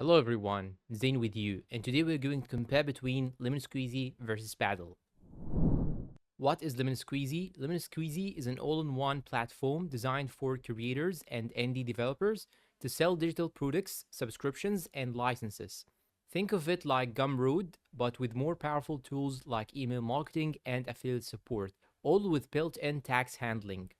Hello everyone, Zain with you, and today we're going to compare between Lemon Squeezy versus Paddle. What is Lemon Squeezy? Lemon Squeezy is an all-in-one platform designed for creators and indie developers to sell digital products, subscriptions, and licenses. Think of it like Gumroad, but with more powerful tools like email marketing and affiliate support, all with built-in tax handling.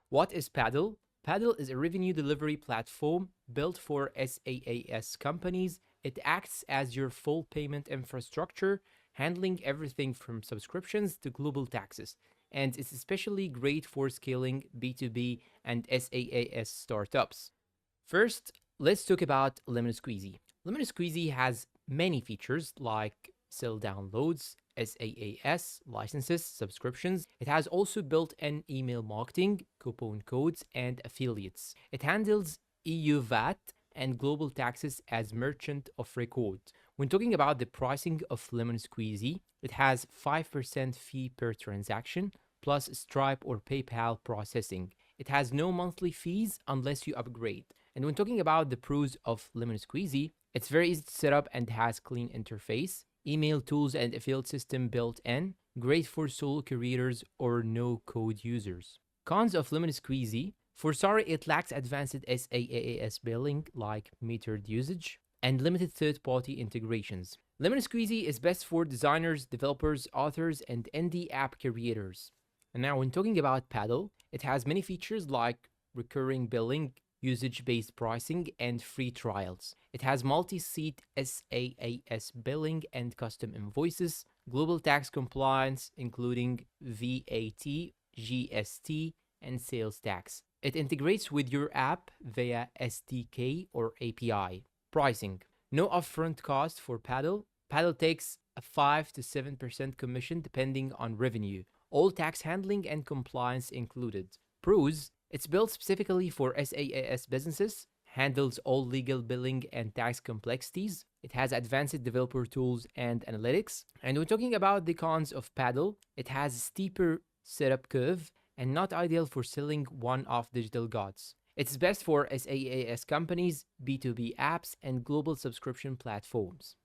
What is Paddle? Paddle is a revenue delivery platform built for SaaS companies. It acts as your full payment infrastructure, handling everything from subscriptions to global taxes. And it's especially great for scaling B2B and SaaS startups. First, let's talk about Lemon Squeezy. Lemon Squeezy has many features like sell downloads, SaaS, licenses, subscriptions. It has also built-in email marketing, coupon codes, and affiliates. It handles EU VAT and global taxes as merchant of record. When talking about the pricing of Lemon Squeezy, it has 5% fee per transaction, plus Stripe or PayPal processing. It has no monthly fees unless you upgrade. And when talking about the pros of Lemon Squeezy, it's very easy to set up and has clean interface, email tools and affiliate system built in, great for solo creators or no-code users. Cons of Lemon Squeezy: for sorry, it lacks advanced SaaS billing like metered usage and limited third-party integrations. Lemon Squeezy is best for designers, developers, authors, and indie app creators. And now when talking about Paddle, it has many features like recurring billing, usage-based pricing, and free trials. It has multi-seat SaaS billing and custom invoices, global tax compliance including VAT, GST, and sales tax. It integrates with your app via SDK or API. Pricing: no upfront cost for Paddle. Paddle takes a 5 to 7% commission depending on revenue. All tax handling and compliance included. Pros: it's built specifically for SaaS businesses, handles all legal billing and tax complexities. It has advanced developer tools and analytics. And when talking about the cons of Paddle, it has a steeper setup curve and not ideal for selling one-off digital goods. It's best for SaaS companies, B2B apps, and global subscription platforms.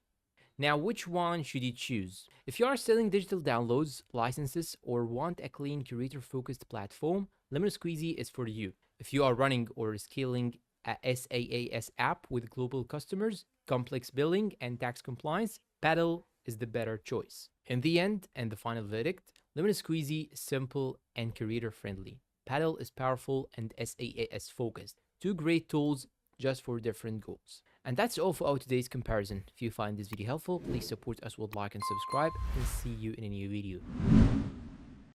Now, which one should you choose? If you are selling digital downloads, licenses, or want a clean creator-focused platform, Lemon Squeezy is for you. If you are running or scaling a SaaS app with global customers, complex billing, and tax compliance, Paddle is the better choice. In the end, and the final verdict, Lemon Squeezy is simple and creator-friendly. Paddle is powerful and SaaS-focused. Two great tools just for different goals. And that's all for our today's comparison. If you find this video helpful, please support us with like and subscribe, and see you in a new video.